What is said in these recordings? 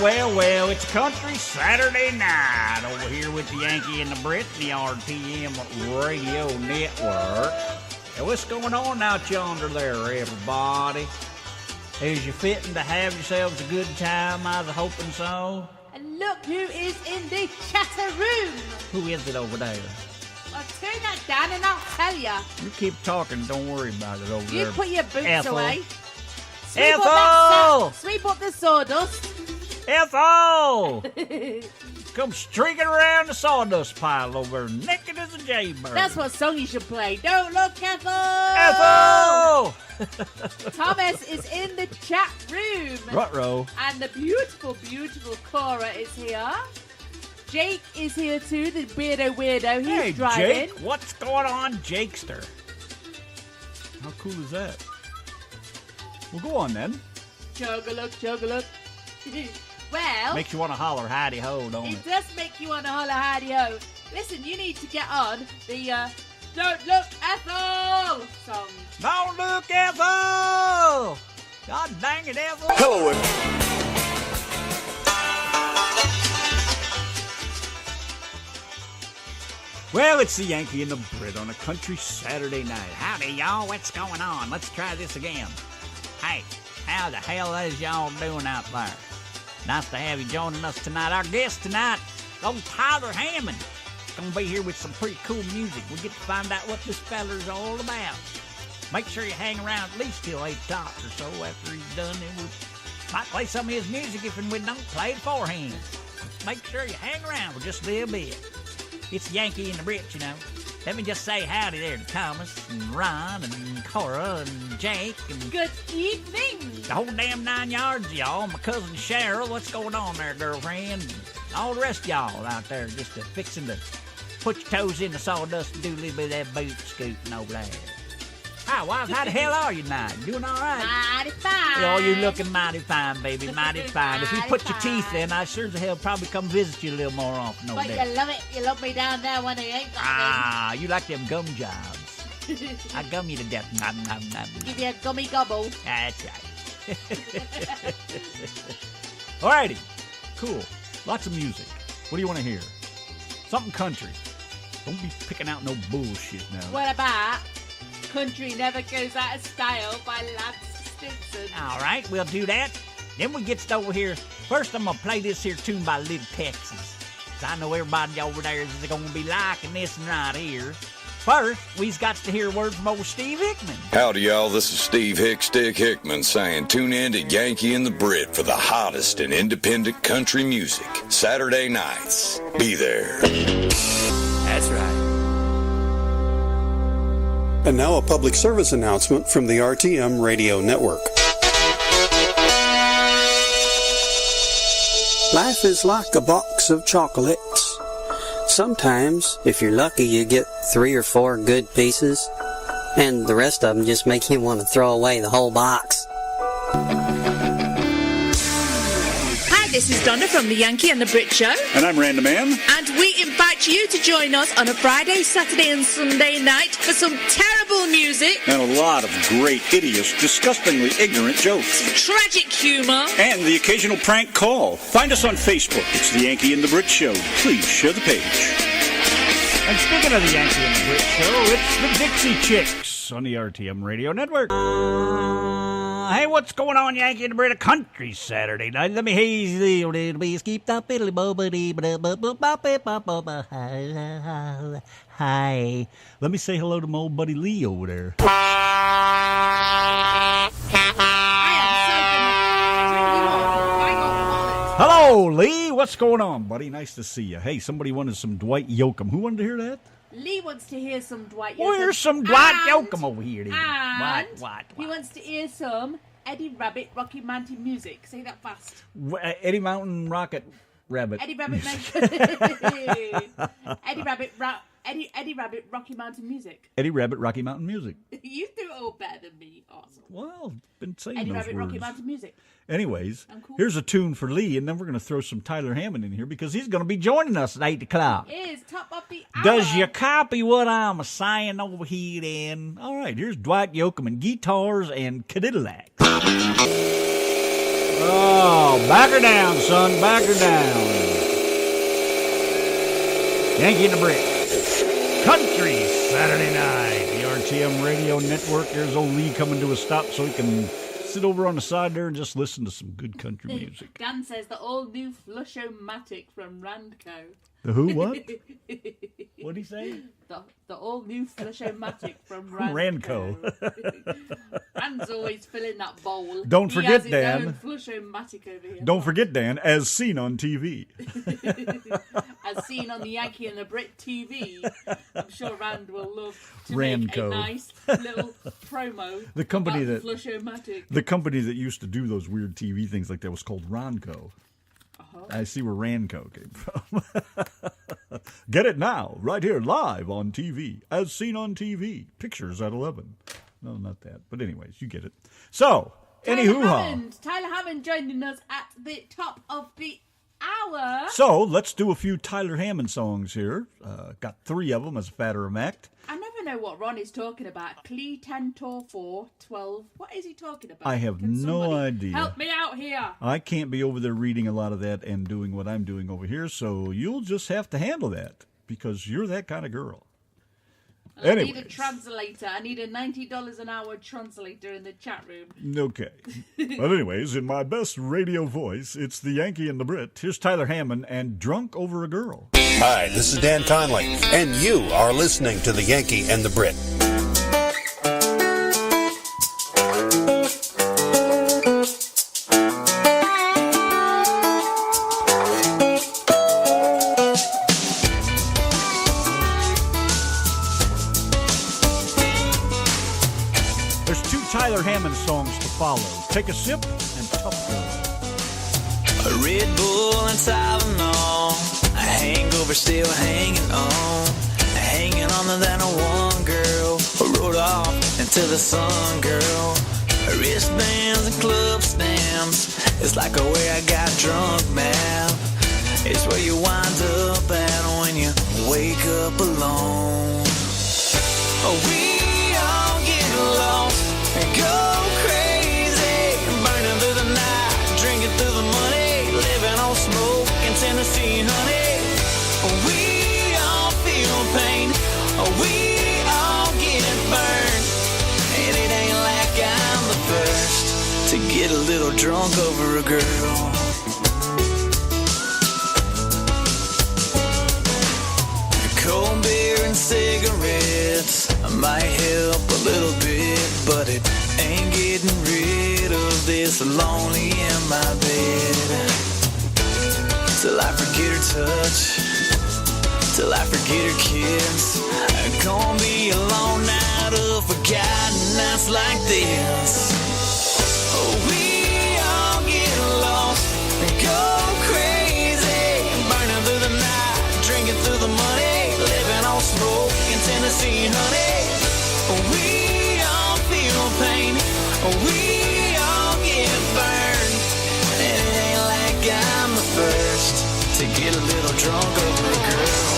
Well, it's Country Saturday night over here with the Yankee and the Brit, the RTM Radio Network. Hey, what's going on out yonder there, everybody? Is you fitting to have yourselves a good time? I was hoping so. And look who is in the chatter room. Who is it over there? I'll turn that down and I'll tell you. You keep talking, don't worry about it over there. You put your boots Ethel. away. Ethel! Sweep up the sawdust. Ethel! Come streaking around the sawdust pile over there, naked as a jaybird. That's what song you should play. Don't look, Ethel! Ethel! Thomas is in the chat room. Ruh-roh. And the beautiful, beautiful Cora is here. Jake is here too, the weirdo. He's Hey, driving. Jake, what's going on, Jakester? How cool is that? Well, go on then. Chug-a-look. Well, Makes you want to holler hidey-ho, don't it? it does make you want to holler hidey-ho. Listen, you need to get on the Don't Look Ethel song. Don't look, Ethel! God dang it, Ethel! Hello, Well, it's the Yankee and the Brit on a Country Saturday night. Howdy, y'all. What's going on? Let's try this again. Hey, how the hell is y'all doing out there? Nice to have you joining us tonight. Our guest tonight, old Tyler Hammond. Going to be here with some pretty cool music. We get to find out what this feller's all about. Make sure you hang around at least till 8 o'clock or so after he's done. And we might play some of his music if and we don't play it beforehand. Make sure you hang around for just a little bit. It's Yankee and the Brit, you know. Let me just say howdy there to Thomas and Ron and Cora and Jake and Good evening. the whole damn 9 yards of y'all. My cousin Cheryl, what's going on there, girlfriend? And all the rest of y'all out there just fixing to put your toes in the sawdust and do a little bit of that boot scooting over there. Hi, wife, how the hell are you tonight? You doing all right? Mighty fine. Oh, you're looking mighty fine, baby, mighty fine. If you put your teeth in, I sure as hell probably come visit you a little more often over But there. you love it. You love me down there when they ain't got Ah, you like them gum jobs. me. I gum you to death. Nom, nom, nom. Give you a gummy gobble. That's right. Alrighty. Cool. Lots of music. What do you want to hear? Something country. Don't be picking out no bullshit now. What about Country Never Goes Out of Style by Lance Stinson? All right, we'll do that. Then we get over here. First, I'm going to play this here tune by Little Texas. 'Cause I know everybody over there is going to be liking this one right here. First, we've got to hear a word from old Steve Hickman. Howdy, y'all. This is Steve Hickstick Hickman saying tune in to Yankee and the Brit for the hottest in independent country music. Saturday nights. Be there. That's right. And now a public service announcement from the RTM Radio Network. Life is like a box of chocolates. Sometimes, if you're lucky, you get 3 or 4 good pieces, and the rest of them just make you want to throw away the whole box. Hi, this is Donna from the Yankee and the Brit Show, And I'm Random Man. and we invite you to join us on a Friday, Saturday and Sunday night for some terrible music, And a lot of great, hideous, disgustingly ignorant jokes. tragic humour. And the occasional prank call. Find us on Facebook. It's the Yankee and the Brit Show. Please share the page. And speaking of the Yankee and the Brit Show, it's the Dixie Chicks on the RTM Radio Network. Hey, what's going on, Yankee and the Brit? A Country Saturday night. Let me haze the little bees. Keep the fiddly bobbity. Hi. Let me say hello to my old buddy Lee over there. Hello, Lee. What's going on, buddy? Nice to see you. Hey, somebody wanted some Dwight Yoakam. Who wanted to hear that? Lee wants to hear some Dwight Yoakam. Oh, here's some Dwight And- Yoakam over here. Then. And What? he wants to hear some Eddie Rabbit Rocky Mountain music. Say that fast. Eddie Mountain Rocket Rabbit. Eddie Rabbit Eddie Rabbit Rocky Mountain music. Eddie Rabbit Rocky Mountain Music. You do it all better than me. Awesome. Well, been saying Eddie those Rabbit words. Rocky Mountain music. Anyways, I'm cool. here's a tune for Lee, and then we're going to throw some Tyler Hammond in here because he's going to be joining us at 8 o'clock. Is top of the hour. Does you copy what I'm saying over here then? All right, here's Dwight Yoakam and guitars and Cadillacs. Oh, back her down, son. Back her down. Yankee and the Brit. Country Saturday night. The RTM Radio Network. There's old Lee coming to a stop so he can sit over on the side there and just listen to some good country music. Dan says the all-new Flush-O-Matic from Randco. The who, what? What'd he say? The all-new Flush-O-Matic from Randco. Rand's always filling that bowl. Don't forget, he has Dan. his own Flush-O-Matic over here. Don't forget, Dan, as seen on TV. As seen on the Yankee and the Brit TV. I'm sure Rand will love to Randco. make a nice little promo. The company about that Flush-O-Matic. the company that used to do those weird TV things like that was called Ronco. I see where Ranco came from. Get it now, right here, live on TV, as seen on TV. Pictures at 11. No, not that. But anyways, you get it. So, Tyler Hammond joining us at the top of the hour. So, let's do a few Tyler Hammond songs here. Got 3 of them as a matter of fact. I never know what Ron is talking about. Clee 10 Tor 4 12. What is he talking about? I have no idea. Help me out here. I can't be over there reading a lot of that and doing what I'm doing over here, so you'll just have to handle that because you're that kind of girl. I need a translator. I need a $90 an hour translator in the chat room. Okay. But anyways, in my best radio voice, it's the Yankee and the Brit. Here's Tyler Hammond and Drunk Over a Girl. Hi, this is Dan Conley, and you are listening to the Yankee and the Brit. Tyler Hammond songs to follow. Take a Sip and Tough Girl. A Red Bull and Tylenol, a hangover still hanging on to that one girl who rode off into the sun, girl. Her wristbands and club stamps, it's like where I got drunk, man. It's where you wind up at when you wake up alone. We all get lost and go crazy, burning through the night, drinking through the money, living on smoke in Tennessee, honey. We all feel pain, we all get burned, and it ain't like I'm the first to get a little drunk over a girl. Cold beer and cigarettes might help a little bit, but it ain't getting rid of this lonely in my bed. Till I forget her touch, till I forget her kiss. I'm gonna be a long night of forgotten nights like this. We all get lost and go crazy, burning through the night, drinking through the money, living on smoke in Tennessee, honey. We all feel pain, we all get burned, and it ain't like I'm the first to get a little drunk over a girl.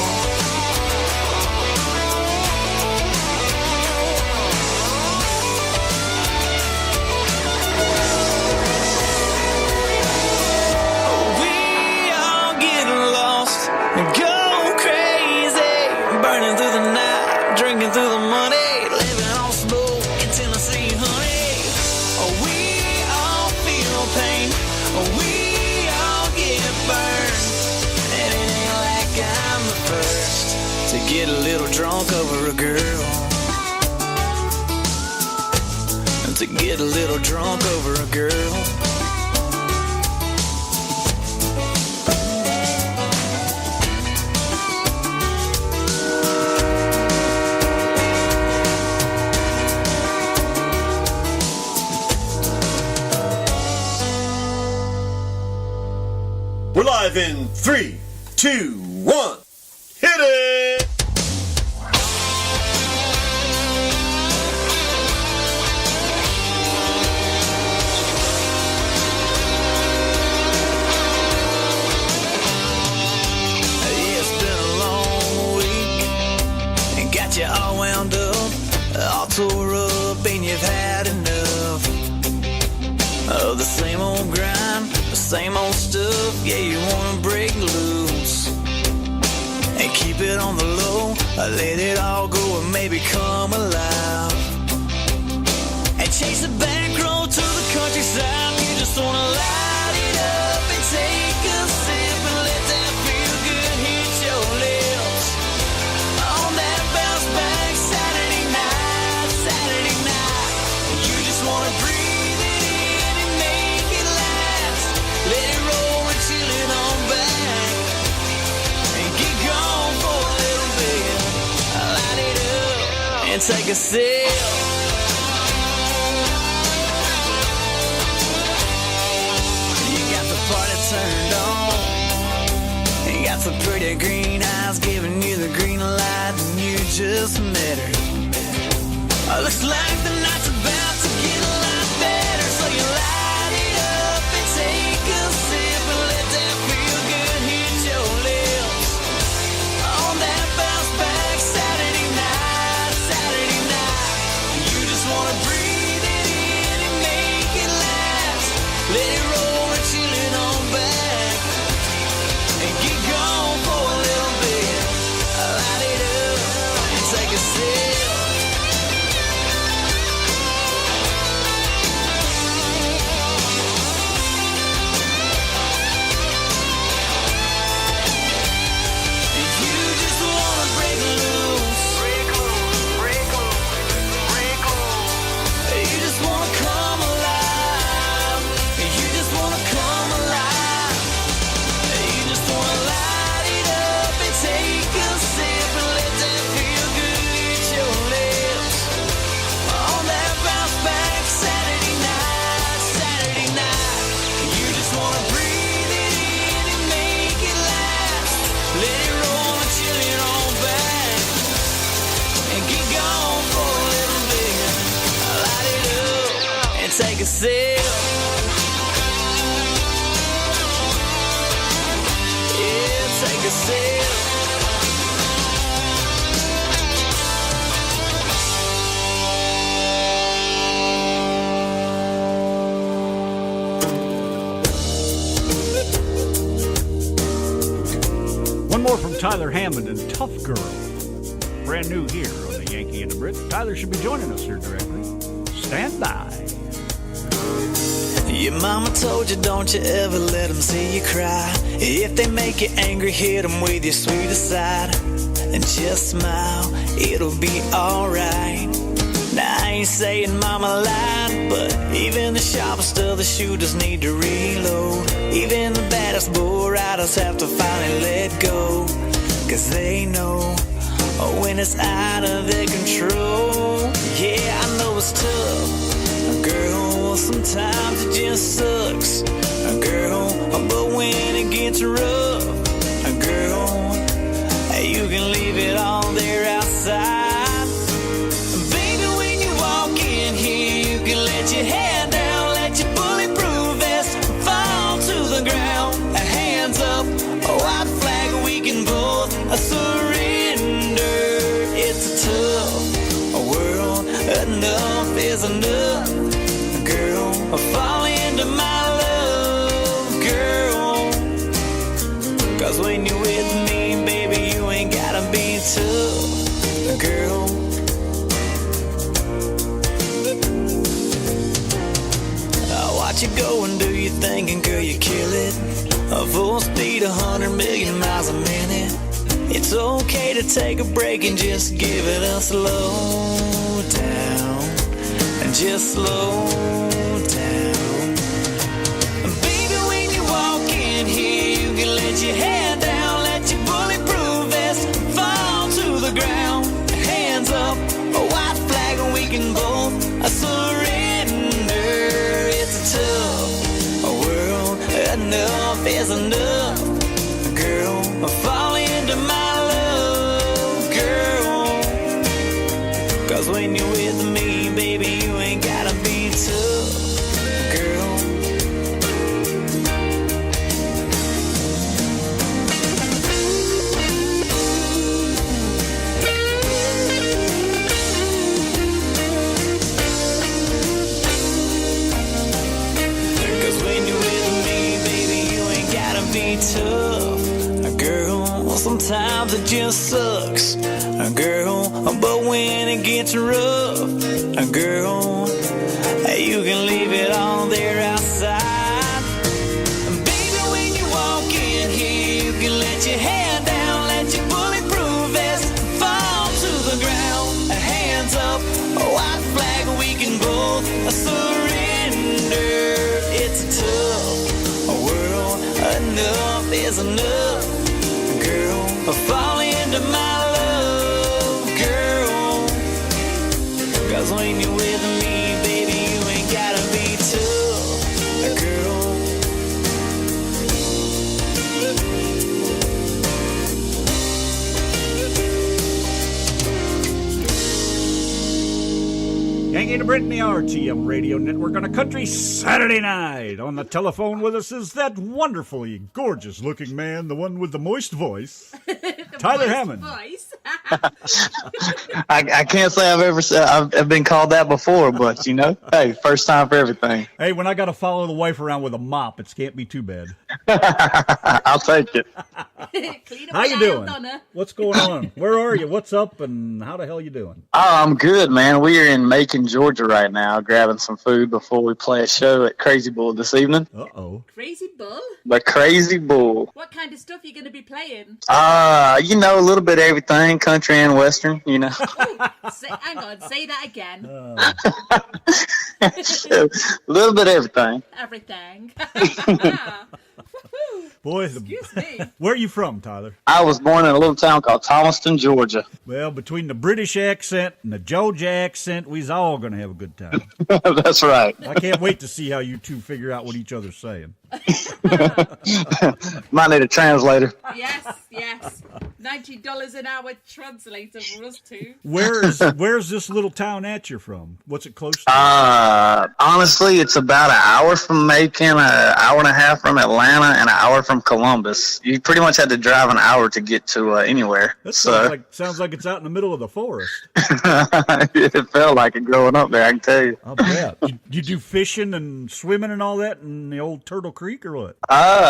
We all get lost and go crazy, burning through the night, drinking through the money, living on smoke in Tennessee, honey. We all feel pain, we all get burned, and it ain't like I'm the first to get a little drunk over a girl. To get a little drunk over a girl. We're live in 3, 2, 1. Hit it! It's been a long week and got you all wound up, all tore up, and you've had enough. of the same old grind, the same old stuff. Yeah, you wanna break loose and keep it on the low. Let it all go and maybe come alive and chase the back road to the countryside. You just wanna light it up and take a sip and let that feel good hit your lips on that bounce back Saturday night, Saturday night. You just wanna breathe it in and make it last. Let it roll and chill it on back and get gone for a little bit. Light it up and take a sip. Party turned on. You got some pretty green eyes giving you the green light, and you just met her. Looks like the night's about to get a lot better, so you light it up and take a sip and let that feel good hit your lips on that bounce back Saturday night, Saturday night. You just wanna breathe it in and make it last. Let it roll and chill it on back and get gone for a little bit. Light it up and take a sip. You just wanna break loose. You just wanna come alive. You just wanna come alive. You just wanna light it up and take a sip and let that feel good hit your lips on that bounce back Saturday night, Saturday night. You just wanna breathe it in and make it last. Let it roll and chill it on back and get gone for a little bit. Light it up and take a sip. Yeah, take a sip. One more from Tyler Hammond and Tough Girl. Brand new here on the Yankee and the Brit. Tyler should be joining us here directly. Stand by. Your mama told you don't you ever let them see you cry. If they make you angry, hit them with your sweetest side and just smile, it'll be alright. Now I ain't saying mama lied, but even the sharpest of the shooters need to reload. Even the baddest bull riders have to finally let go, 'cause they know when it's out of their control. Yeah, I know it's tough, girl, sometimes it just sucks, girl, but when it gets rough, girl, you can leave it all there outside. Baby, when you walk in here, you can let your head down, let your bulletproof vest fall to the ground. Hands up, a white flag, we can both surrender. It's a tough world, enough is enough. Girl, fall into my love, girl, 'cause when you're with me, baby, you ain't gotta be tough, girl. I'll watch you go and do your thing, and girl, you kill it. Full speed, 100 million miles a minute. It's okay to take a break and just give it a slow down, and just slow down. Baby, when you walk in here, you can let your head down, let your bulletproof vest fall to the ground. Hands up, a white flag, and we can both surrender. It's a tough world, enough is enough. Girl, fall into my love, girl, 'cause when you're with me, baby, you ain't gotta be tough, girl. be tough, girl. Sometimes it just sucks, girl. But when it gets rough, girl, you can leave it all there outside. Baby, when you walk in here, you can let your hair down, let your bulletproof vest fall to the ground. Hands up, a white flag, we can both surrender. It's a tough world, enough is enough, girl. Fall into my love, girl. 'Cause when you're with me, baby, you ain't gotta be tough, girl. Yanki and Brit in the RTM Radio Network on a country Saturday night. On the telephone with us is that wonderfully gorgeous-looking man, the one with the moist voice, Tyler Hammond. Voice. I can't say I've been called that before, but hey, first time for everything. Hey, when I got to follow the wife around with a mop, it can't be too bad. I'll take it. How you doing? What's going on? Where are you? What's up? And how the hell you doing? Oh, I'm good, man. We are in Macon, Georgia right now, grabbing some food before we play a show at Crazy Bull this evening. Uh-oh. Crazy Bull? The Crazy Bull. What kind of stuff are you going to be playing? A little bit of everything, country and western, Ooh, hang on, say that again. A little bit of everything. Everything. Boy, Excuse me. Where are you from, Tyler? I was born in a little town called Thomaston, Georgia. Well, between the British accent and the Georgia accent, we's all going to have a good time. That's right. I can't wait to see how you two figure out what each other's saying. Might need a translator. Yes. $90 an hour translator for us two. Where's this little town at you're from? What's it close to? Honestly, it's about an hour from Macon, an hour and a half from Atlanta, and an hour from Columbus. You pretty much had to drive an hour to get to anywhere. That sounds like it's out in the middle of the forest. It felt like it growing up there, I can tell you. I'll bet. You do fishing and swimming and all that in the old Turtle Creek or what?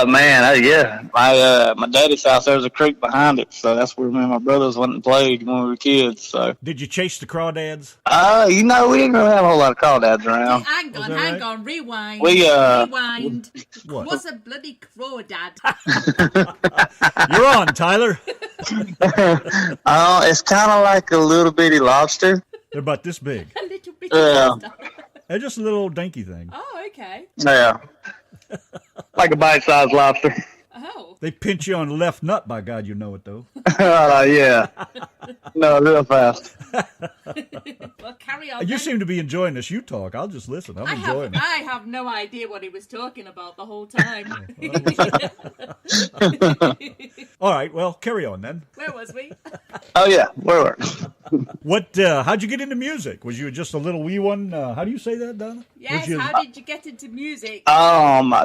Man, yeah. My daddy's house, there's a creek behind it, so that's where me and my brothers went and played when we were kids. So. Did you chase the crawdads? We didn't really have a whole lot of crawdads around. Hang on, rewind. Rewind. What? What's a bloody crawdad? You're on, Tyler. It's kind of like a little bitty lobster. They're about this big. A little bit. They're just a little old dinky thing. Oh, okay. Yeah. Like a bite-sized lobster. Oh. They pinch you on the left nut, by God, you know it, though. Yeah. No, real fast. Well, carry on. You then. seem to be enjoying this. You talk. I'll just listen. I'm enjoying it. I have no idea what he was talking about the whole time. All right, well, carry on then. Where was we? Oh, yeah. Where were How'd you get into music? Was you just a little wee one? How do you say that, Donna? Yes, how did you get into music?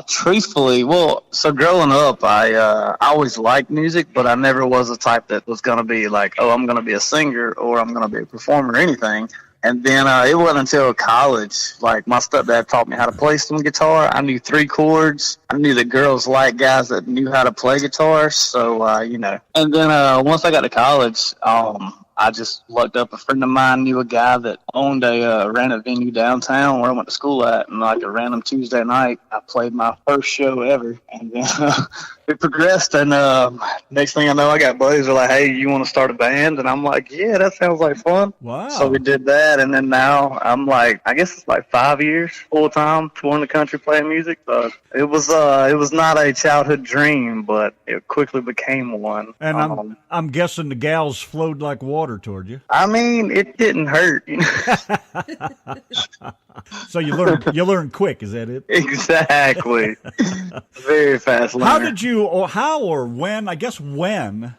Truthfully, so growing up, I always liked music, but I never was the type that was going to be like, oh, I'm going to be a singer or I'm going to be a performer or anything. And then it wasn't until college, like my stepdad taught me how to play some guitar. I knew 3 chords. I knew that girls liked guys that knew how to play guitar. So, And then once I got to college, I just looked up. A friend of mine knew a guy that owned ran a venue downtown where I went to school at. And like a random Tuesday night, I played my first show ever. And then it progressed. And next thing I know, I got buddies who are like, hey, you want to start a band? And I'm like, yeah, that sounds like fun. Wow. So we did that. And then now I'm like, I guess it's like 5 years full time touring the country playing music. So it was not a childhood dream, but it quickly became one. And I'm guessing the gals flowed like water toward you. I mean, it didn't hurt. So you learn quick, is that it? Exactly. Very fast learner.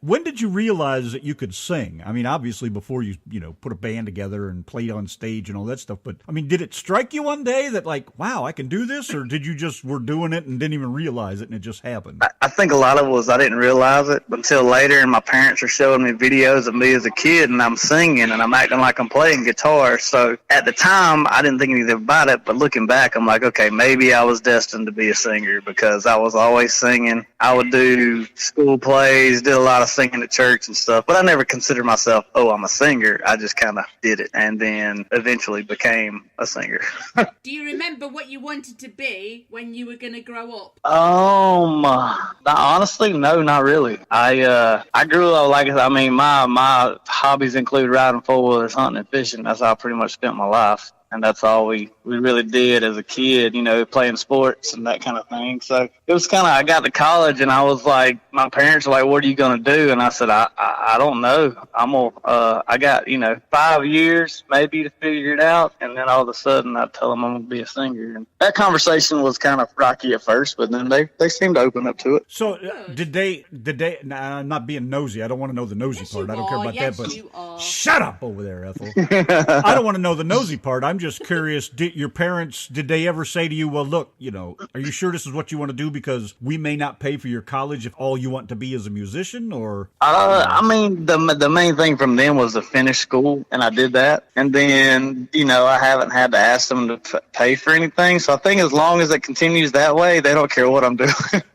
When did you realize that you could sing? I mean, obviously before you put a band together and played on stage and all that stuff, but I mean, did it strike you one day that like, wow, I can do this? Or did you just were doing it and didn't even realize it and it just happened? I think a lot of it was I didn't realize it until later, and my parents are showing me videos of me as a kid and I'm singing and I'm acting like I'm playing guitar. So at the time, I didn't think anything about it. But looking back, I'm like, okay, maybe I was destined to be a singer because I was always singing. I would do school plays, did a lot of singing at church and stuff. But I never considered myself, oh, I'm a singer. I just kind of did it and then eventually became a singer. Do you remember what you wanted to be when you were going to grow up? Honestly, no, not really. I grew up my hobbies include riding four-wheelers, hunting and fishing. That's how I pretty much spent my life. And that's all we really did as a kid, playing sports and that kind of thing. So it was kind of, I got to college and I was like, my parents were like, what are you going to do? And I said, I don't know. I got, 5 years maybe to figure it out. And then all of a sudden I tell them I'm going to be a singer. And that conversation was kind of rocky at first, but then they seemed to open up to it. So did they, not being nosy, I don't want to know the nosy part. I don't care about that, but shut up over there, Ethel. I don't want to know the nosy part. I'm just curious, did your parents, did they ever say to you, well, look, are you sure this is what you want to do because we may not pay for your college if all you want to be is a musician, or? The main thing from them was to finish school, and I did that. And then, I haven't had to ask them to pay for anything. So I think as long as it continues that way, they don't care what I'm doing.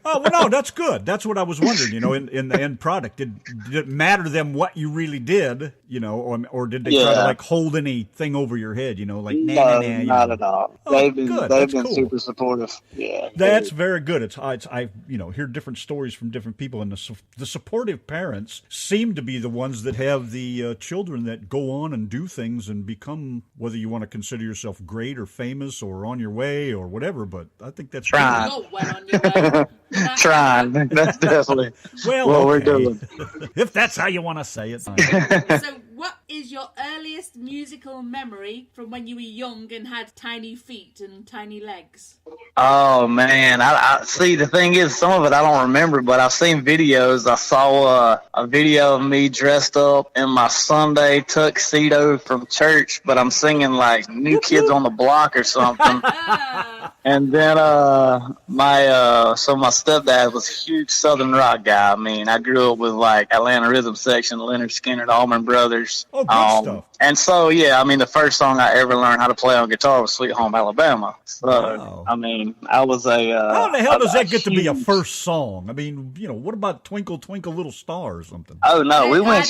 Oh, well, no, that's good. That's what I was wondering, in the end product. Did it matter to them what you really did, or did they try to like hold anything over your head, like, no, not at all. Oh, they've been cool. super supportive. Yeah, that's very good. I hear different stories from different people, and the supportive parents seem to be the ones that have the children that go on and do things and become, whether you want to consider yourself great or famous or on your way or whatever. But I think that's trying. Not well on your way. Trying. That's definitely what we're doing. If that's how you want to say it. So what is your earliest musical memory from when you were young and had tiny feet and tiny legs? Oh, man. I see, the thing is, some of it I don't remember, but I've seen videos. I saw a video of me dressed up in my Sunday tuxedo from church, but I'm singing like New Kids on the Block or something. And then my stepdad was a huge Southern rock guy. I mean, I grew up with like Atlanta Rhythm Section, Leonard Skinner, the Allman Brothers. Oh, good stuff. And so, the first song I ever learned how to play on guitar was Sweet Home Alabama. So, wow. I was a... how the hell does that get to be a first song? I mean, what about Twinkle, Twinkle, Little Star or something? Oh, no, we went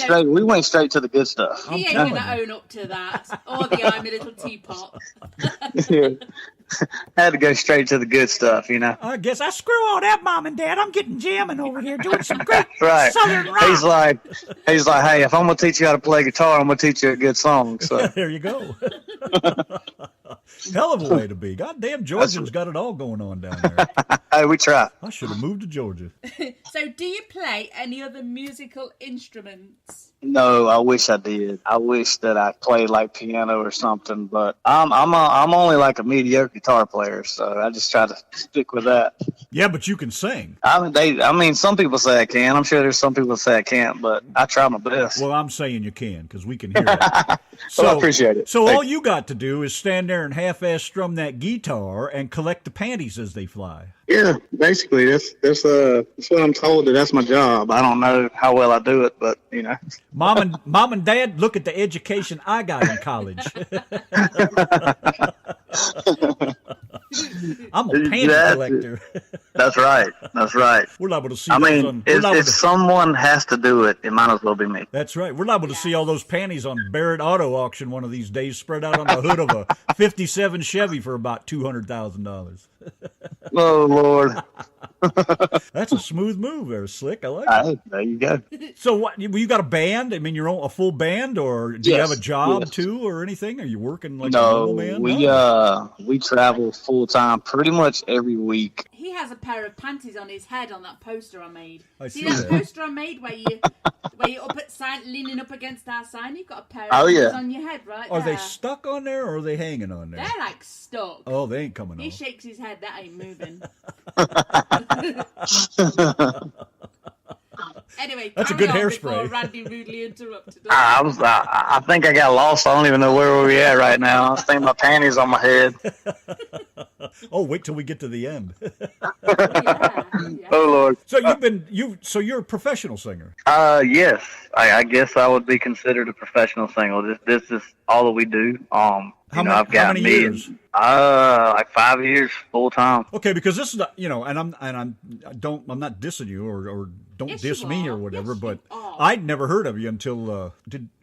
straight to the good stuff. He ain't going to own up to that. Or the I'm a Little Teapot. Had to go straight to the good stuff, I guess I screw all that, Mom and Dad. I'm getting jamming over here doing some great right. Southern rock. He's like, hey, if I'm going to teach you how to play guitar, I'm going to teach you a good song. So there you go. Hell of a way to be. Goddamn, Georgia's got it all going on down there. Hey, we try. I should have moved to Georgia. So do you play any other musical instruments? No, I wish I did. I wish that I played like piano or something, but I'm only like a mediocre guitar player, so I just try to stick with that. Yeah, but you can sing. Some people say I can. I'm sure there's some people that say I can't, but I try my best. Well, I'm saying you can because we can hear it. Well, I appreciate it. So all you got to do is stand there and half-ass strum that guitar and collect the panties as they fly. Yeah, basically, that's what I'm told. That's my job. I don't know how well I do it, but Mom and Dad, look at the education I got in college. I'm a panty collector. That's right. We're liable to see. If someone has to do it, it might as well be me. That's right. We're liable to see all those panties on Barrett Auto Auction one of these days, spread out on the hood of a '57 Chevy for about $200,000. Oh Lord. That's a smooth move there, Slick. I like it. There you go. So what, you got a band? I mean, you're a full band, or do you have a job too or anything? Are you working like a normal band? We travel full time pretty much every week. He has a pair of panties on his head on that poster I made. See that poster I made where you're up at sign, leaning up against our sign? You've got a pair of panties on your head right there. Are they stuck on there or are they hanging on there? They're like stuck. Oh, they ain't coming off. He shakes his head. That ain't moving. Anyway, that's a good hairspray. Randy rudely interrupted. I think I got lost. I don't even know where we at right now. I think my panties on my head. Oh, wait till we get to the end. Yeah. Oh Lord. So so you're a professional singer. Yes. I guess I would be considered a professional singer. This is all that we do. How many years? Like 5 years full time. Okay, because this is not, and I'm not dissing you or don't Yes, diss you me are. or whatever, Yes, but you are. I'd never heard of you until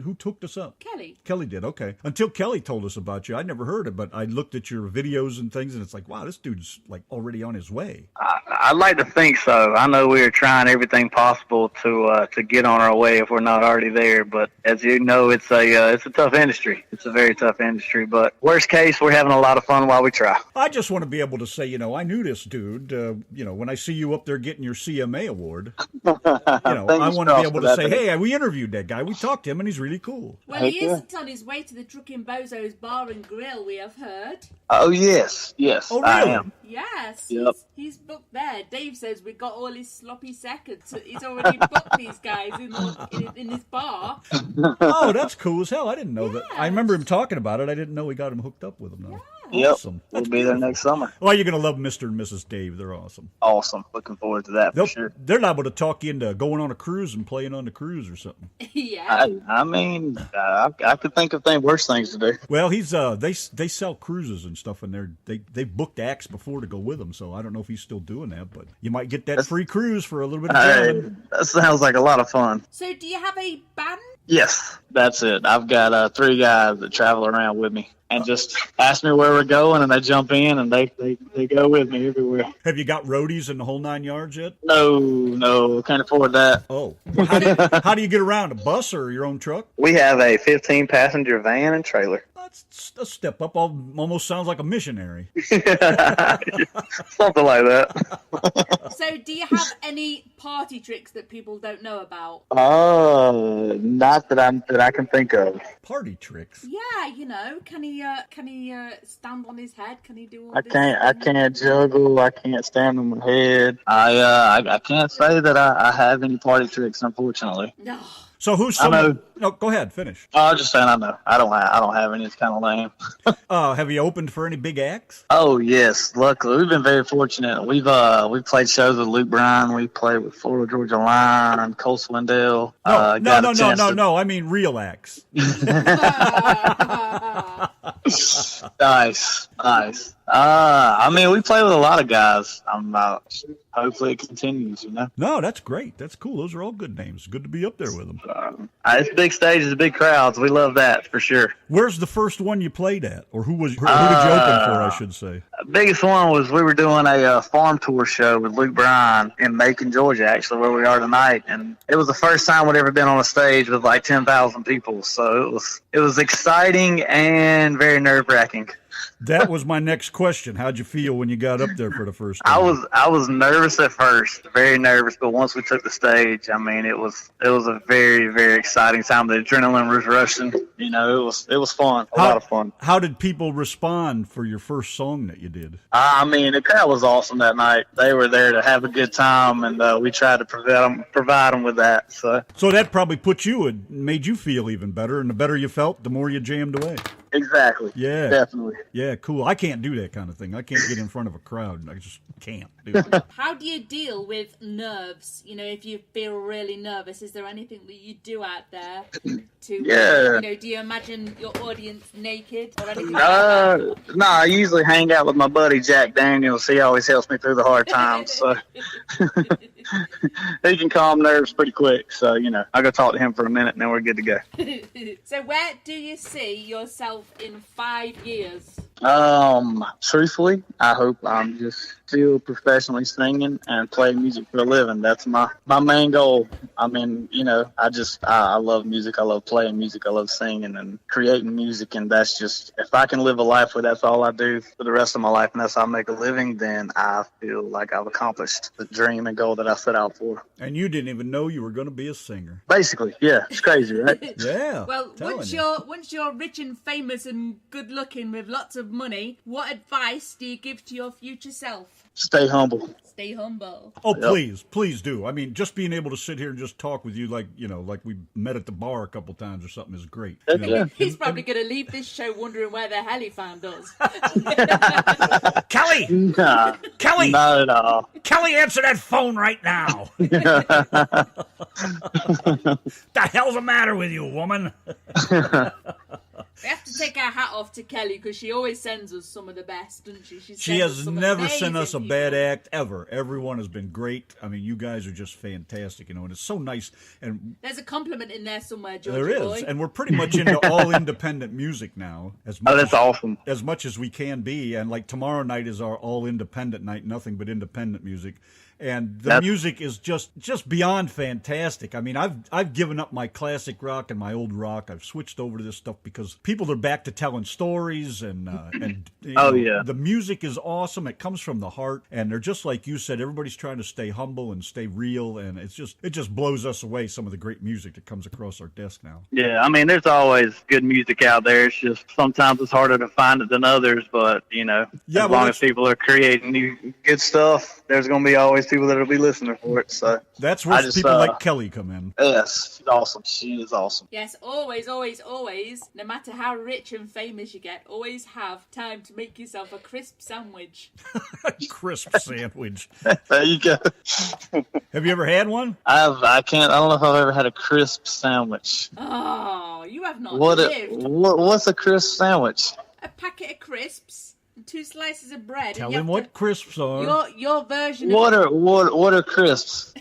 who took us up? Kelly. Kelly did, okay. Until Kelly told us about you, I'd never heard it, but I looked at your videos and things, and it's like, wow, this dude's like already on his way. I'd like to think so. I know we are trying everything possible to get on our way if we're not already there. But as you know, it's a tough industry. It's a very tough industry. But worst case, we're having a lot of fun while we try. I just want to be able to say, I knew this dude. When I see you up there getting your CMA award, I want to be able to say, hey, we interviewed that guy. We talked to him, and he's really cool. Well, he is on his way to the Truckin' Bozo's Bar and Grill, we have heard. Oh, yes. Oh, really? I am. Yes. Yep. He's booked there. Dave says we got all his sloppy seconds. He's already booked these guys in his bar. Oh, that's cool as hell. I didn't know that. I Yes. remember him talking about it. I didn't know he got him hooked up with him, though. Yep. Awesome. We'll be there next summer. Well, you're going to love Mr. and Mrs. Dave. They're awesome. Awesome. Looking forward to that for sure. They're liable to talk you into going on a cruise and playing on the cruise or something. Yeah. I mean, I could think of worse things to do. Well, he's they sell cruises and stuff, and they booked acts before to go with them. So I don't know if he's still doing that, but you might get that free cruise for a little bit of jamming. That sounds like a lot of fun. So do you have a band? Yes, that's it. I've got 3 guys that travel around with me and just ask me where we're going, and they jump in and they go with me everywhere. Have you got roadies in the whole 9 yards yet? No, can't afford that. Oh, well, how do you get around? A bus or your own truck? We have a 15-passenger van and trailer. That's a step up. Almost sounds like a missionary. Something like that. So do you have any party tricks that people don't know about? Not that I can think of. Party tricks? Yeah, can he stand on his head? Can he do all I this? can't juggle. I can't stand on my head. I can't say that I have any party tricks, unfortunately. No. So who's I know. No, go ahead, finish. I was just saying I know. I don't have any. It's kind of lame. Have you opened for any big acts? Oh yes, luckily we've been very fortunate. We've played shows with Luke Bryan. We played with Florida Georgia Line, Cole Swindell. No. I mean real acts. Nice. I mean, we play with a lot of guys. Hopefully it continues, No, that's great. That's cool. Those are all good names. Good to be up there with them. It's big stages, big crowds. We love that for sure. Where's the first one you played at? Or who did you open for, I should say? Biggest one was we were doing a farm tour show with Luke Bryan in Macon, Georgia, actually, where we are tonight. And it was the first time we'd ever been on a stage with like 10,000 people. So it was exciting and very nerve-wracking. That was my next question. How'd you feel when you got up there for the first time? I was nervous at first, very nervous, but once we took the stage, I mean, it was a very, very exciting time. The adrenaline was rushing. It was fun, a lot of fun. How did people respond for your first song that you did? I mean, the crowd was awesome that night. They were there to have a good time, and we tried to provide them with that. So that probably made you feel even better, and the better you felt, the more you jammed away. Exactly. Yeah. Definitely. Yeah, cool. I can't do that kind of thing. I can't get in front of a crowd. I just can't do it. How do you deal with nerves? If you feel really nervous, is there anything that you do out there to, do you imagine your audience naked or anything like that? No, I usually hang out with my buddy Jack Daniels. He always helps me through the hard times, so he can calm nerves pretty quick. So, I go talk to him for a minute and then we're good to go. So where do you see yourself in 5 years? Truthfully, I hope I'm just still professionally singing and playing music for a living. That's my main goal. I mean, I love music. I love playing music. I love singing and creating music. And that's just, if I can live a life where that's all I do for the rest of my life and that's how I make a living, then I feel like I've accomplished the dream and goal that I set out for. And you didn't even know you were going to be a singer. Basically, yeah. It's crazy, right? Yeah. Well, once you're rich and famous and good looking with lots of money, what advice do you give to your future self? Stay humble. Stay humble. Oh, please do. I mean, just being able to sit here and just talk with you like we met at the bar a couple times or something is great. You know? He's probably going to leave this show wondering where the hell he found us. Kelly! Nah, Kelly! not at all. Kelly, answer that phone right now. The hell's the matter with you, woman? We have to take our hat off to Kelly because she always sends us some of the best, doesn't she? She has never sent us a bad act, ever. Everyone has been great. I mean, you guys are just fantastic, and it's so nice. And there's a compliment in there somewhere, Georgie there is, boy. And we're pretty much into all independent music now. That's awesome. As much as we can be, and like tomorrow night is our all independent night, nothing but independent music. And the music is just beyond fantastic. I mean, I've given up my classic rock and my old rock. I've switched over to this stuff because people are back to telling stories and the music is awesome. It comes from the heart, and they're just like you said. Everybody's trying to stay humble and stay real, and it just blows us away. Some of the great music that comes across our desk now. Yeah, I mean, there's always good music out there. It's just sometimes it's harder to find it than others, but as long as people are creating new good stuff, there's going to be always people that will be listening for it. So that's where people like Kelly come in. Yes, she's awesome. She is awesome. Yes, always, always, always, no matter how rich and famous you get, always have time to make yourself a crisp sandwich. Crisp sandwich. There you go. Have you ever had one? I don't know if I've ever had a crisp sandwich. Oh, you have not lived. What's a crisp sandwich? A packet of crisps. 2 slices of bread. Tell him what crisps are. Your version. What are crisps?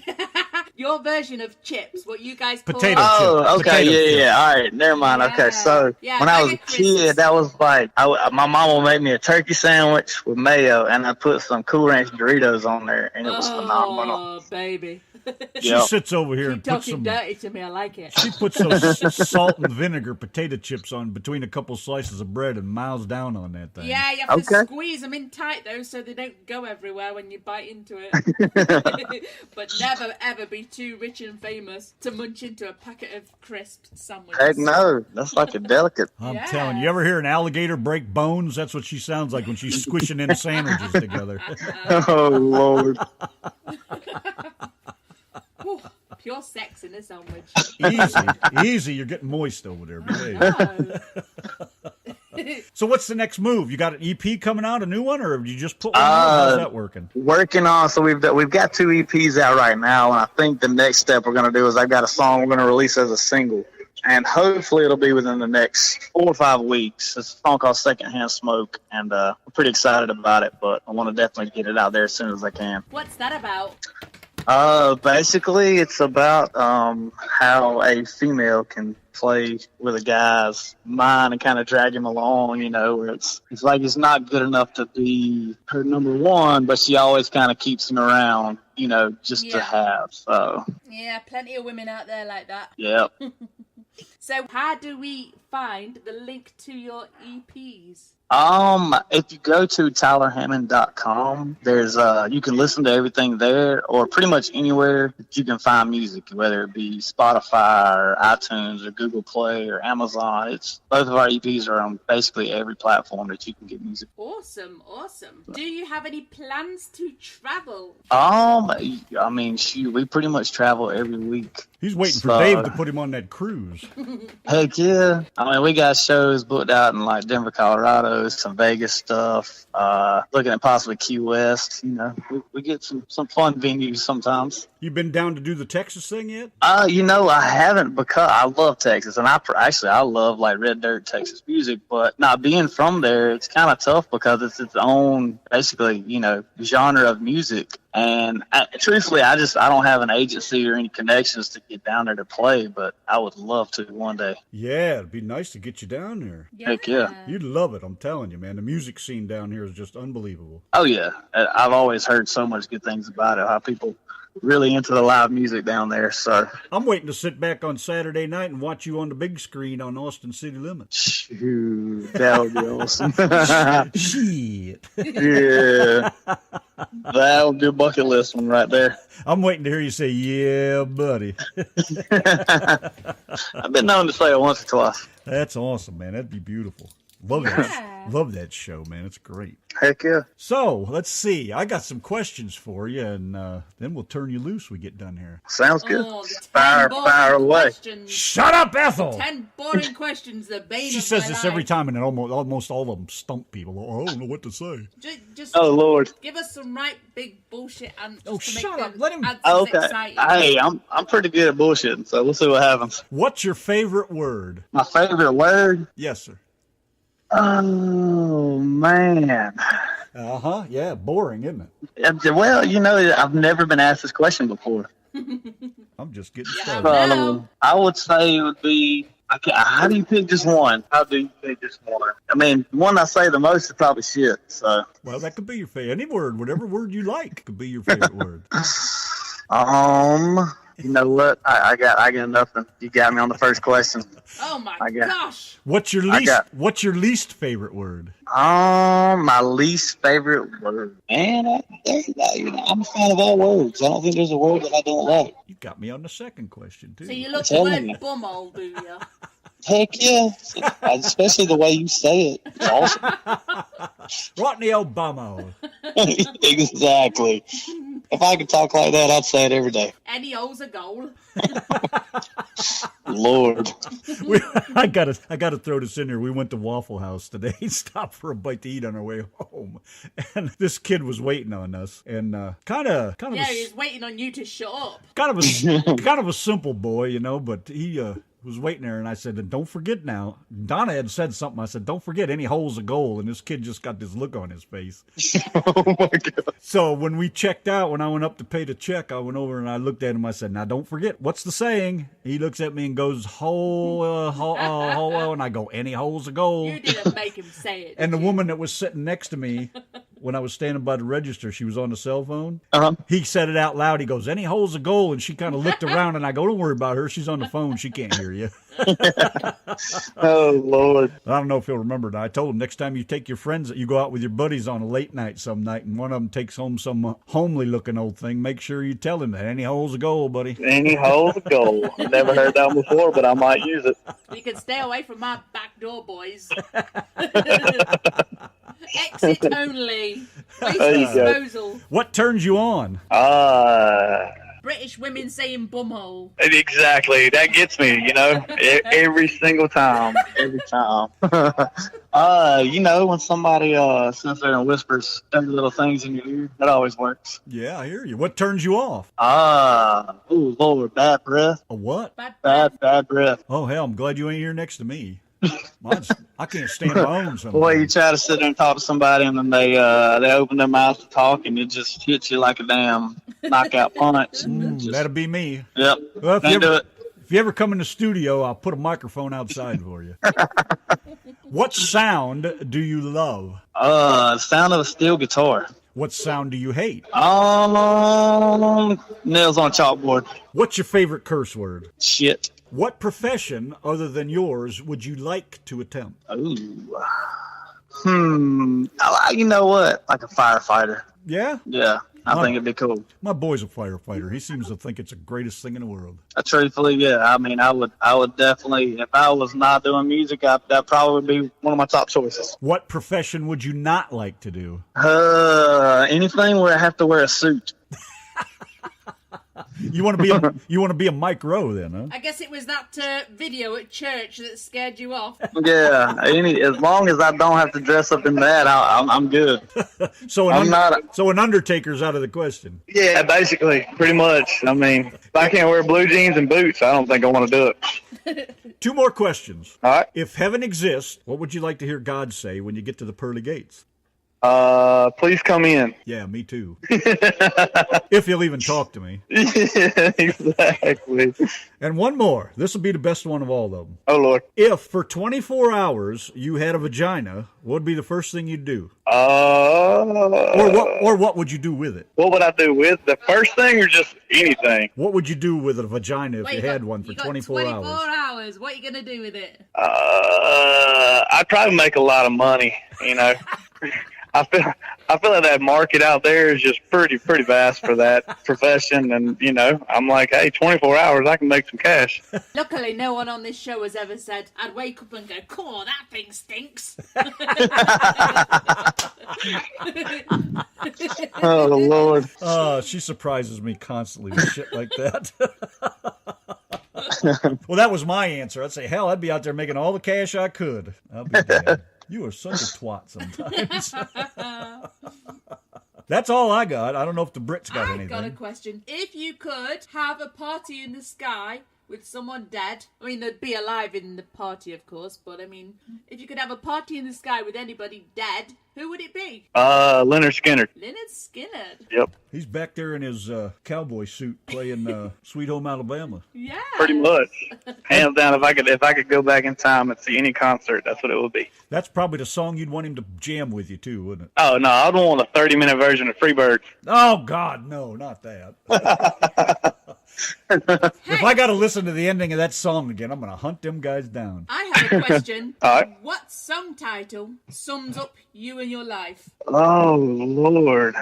Your version of chips. What you guys call potato chips. Oh, okay, potato yeah. All right, never mind. Yeah. Okay, so when I was a kid, that was like my mom would make me a turkey sandwich with mayo, and I put some Cool Ranch Doritos on there, and it was phenomenal. Oh, baby. She sits over here and puts some dirty to me. I like it. She puts those salt and vinegar potato chips on between a couple slices of bread and miles down on that thing. Yeah, you have to squeeze them in tight though, so they don't go everywhere when you bite into it. But never ever be too rich and famous to munch into a packet of crisp sandwiches. Heck no, that's like a delicate. I'm telling you, ever hear an alligator break bones? That's what she sounds like when she's squishing in sandwiches together. Oh Lord. Ooh, pure sex in a sandwich. Easy. You're getting moist over there. So what's the next move? You got an EP coming out, a new one, or you just put one out? How's that working? Working on. So we've got 2 EPs out right now, and I think the next step we're going to do is I've got a song we're going to release as a single, and hopefully it'll be within the next 4 or 5 weeks. It's a song called Secondhand Smoke, and I'm pretty excited about it, but I want to definitely get it out there as soon as I can. What's that about? Basically, it's about how a female can play with a guy's mind and kind of drag him along, where it's like it's not good enough to be her number one, but she always kind of keeps him around, just to have. So yeah, plenty of women out there like that. Yep. So how do we find the link to your EPs? If you go to tylerhammond.com, there's you can listen to everything there, or pretty much anywhere that you can find music, whether it be Spotify or iTunes or Google Play or Amazon. Both of our EPs are on basically every platform that you can get music. Awesome. Do you have any plans to travel? I mean, shoot, we pretty much travel every week. He's waiting for Dave to put him on that cruise. Heck yeah. I mean, we got shows booked out in like Denver, Colorado, some Vegas stuff, looking at possibly Key West. We get some fun venues sometimes. You been down to do the Texas thing yet? I haven't, because I love Texas, and I love like red dirt Texas music, but not being from there, it's kind of tough because it's its own, basically, genre of music. And truthfully, I don't have an agency or any connections to get down there to play, but I would love to one day. Yeah, it'd be nice to get you down there. Yeah. Heck yeah. You'd love it, I'm telling you, man. The music scene down here is just unbelievable. Oh, yeah. I've always heard so much good things about it, how people really into the live music down there. So I'm waiting to sit back on Saturday night and watch you on the big screen on Austin City Limits. Shoot, that would be awesome. Shit. Yeah. That would be a bucket list one right there. I'm waiting to hear you say, yeah, buddy. I've been known to say it once or twice. That's awesome, man. That'd be beautiful. Love that show, man. It's great. Heck yeah. So, let's see. I got some questions for you, and then we'll turn you loose when we get done here. Sounds good. Oh, fire away. Questions. Shut up, Ethel! 10 boring questions, the bane She of says my this life. every time, and almost all of them stump people. Oh, I don't know what to say. Just Oh, Lord. give us some right big bullshit answers Oh, to shut make up. them Let him- answers Okay. exciting. Hey, I'm pretty good at bullshitting, so we'll see what happens. What's your favorite word? My favorite word? Yes, sir. Oh, man. Uh-huh. Yeah, boring, isn't it? Well, I've never been asked this question before. I'm just getting Yeah. started. No. I would say it would be, how do you pick just one? How do you pick just one? I mean, the one I say the most is probably shit, so. Well, that could be your favorite. Any word, whatever word you like, could be your favorite word. You know what? I got nothing. You got me on the first question. Oh my got- gosh. What's your least favorite word? My least favorite word. Man, I'm a fan of all words. I don't think there's a word that I don't like. You got me on the second question, too. So you look the telling you. word bumhole, do you? Heck yeah. Especially the way you say it. It's awesome. Rodney Obama. Exactly. If I could talk like that, I'd say it every day. Any hole's a goal. Lord. I gotta throw this in here. We went to Waffle House today, stopped for a bite to eat on our way home, and this kid was waiting on us, and kind of Yeah, he's waiting on you to shut up. kind of a simple boy, but he was waiting there, and I said, don't forget now. Donna had said something. I said, don't forget, any hole's a goal, and this kid just got this look on his face. Oh my God. So when we checked out, when I went up to pay the check, I went over and I looked at him. I said, now don't forget, what's the saying? He looks at me and goes, hole, and I go, any hole's a goal. You didn't make him say it. And the did you? woman that was sitting next to me, when I was standing by the register, she was on the cell phone. Uh-huh. He said it out loud. He goes, any hole's a goal. And she kind of looked around, and I go, don't worry about her. She's on the phone. She can't hear you. Oh, Lord. I don't know if he'll remember that. I told him next time you take your friends, you go out with your buddies on a late night some night, and one of them takes home some homely-looking old thing, make sure you tell him that any hole's a goal, buddy. Any hole's a goal. Never heard that one before, but I might use it. You can stay away from my back door, boys. Exit only. Waste There you go. disposal. What turns you on? British women saying bumhole. Exactly. That gets me, every single time. Every time. When somebody sits there and whispers every little things in your ear, that always works. Yeah, I hear you. What turns you off? Oh, Lord, bad breath. A what? Bad breath. Oh, hell, I'm glad you ain't here next to me. I can't stand my own sometimes. Boy, you try to sit there and talk to somebody, and then they open their mouth to talk, and it just hits you like a damn knockout punch. That'll be me. Yep. Well, Can't do it. if you ever come in the studio, I'll put a microphone outside for you. What sound do you love? The sound of a steel guitar. What sound do you hate? Nails on a chalkboard. What's your favorite curse word? Shit. What profession other than yours would you like to attempt? Ooh. You know what? Like a firefighter. Yeah? Yeah. I think it'd be cool. My boy's a firefighter. He seems to think it's the greatest thing in the world. Truthfully, yeah. I mean, I would definitely, if I was not doing music, that probably would be one of my top choices. What profession would you not like to do? Anything where I have to wear a suit. You want to be a Mike Rowe then, huh? I guess it was that video at church that scared you off. Yeah. As long as I don't have to dress up in that, I'm good. So an Undertaker's out of the question. Yeah, basically, pretty much. I mean, if I can't wear blue jeans and boots, I don't think I want to do it. 2 more questions. All right. If heaven exists, what would you like to hear God say when you get to the pearly gates? Please come in. Yeah, me too. If he'll even talk to me. Yeah, exactly. And one more. This will be the best one of all of them. Oh, Lord. If for 24 hours you had a vagina, what would be the first thing you'd do? Or what would you do with it? What would I do with the first thing or just anything? What would you do with a vagina if Wait, you had one for 24 hours? 24 hours. What are you going to do with it? I'd probably make a lot of money, I feel like that market out there is just pretty vast for that profession, and I'm like, hey, 24 hours, I can make some cash. Luckily, no one on this show has ever said, I'd wake up and go, cool, that thing stinks. Oh, Lord. She surprises me constantly with shit like that. Well, that was my answer. I'd say, hell, I'd be out there making all the cash I could. I'll be damned. You are such a twat sometimes. That's all I got. I don't know if the Brit's got anything. I've got a question. If you could have a party in the sky with someone dead, I mean, they'd be alive in the party, of course, but I mean, if you could have a party in the sky with anybody dead, who would it be? Lynyrd Skynyrd. Lynyrd Skynyrd. Yep. He's back there in his cowboy suit playing Sweet Home Alabama. Yeah. Pretty much. Hands down, if I could go back in time and see any concert, that's what it would be. That's probably the song you'd want him to jam with you too, wouldn't it? Oh no, I'd want a 30-minute version of Freebird. Oh God, no, not that. If I got to listen to the ending of that song again, I'm going to hunt them guys down. I have a question. All right. What song title sums up you and your life? Oh, Lord.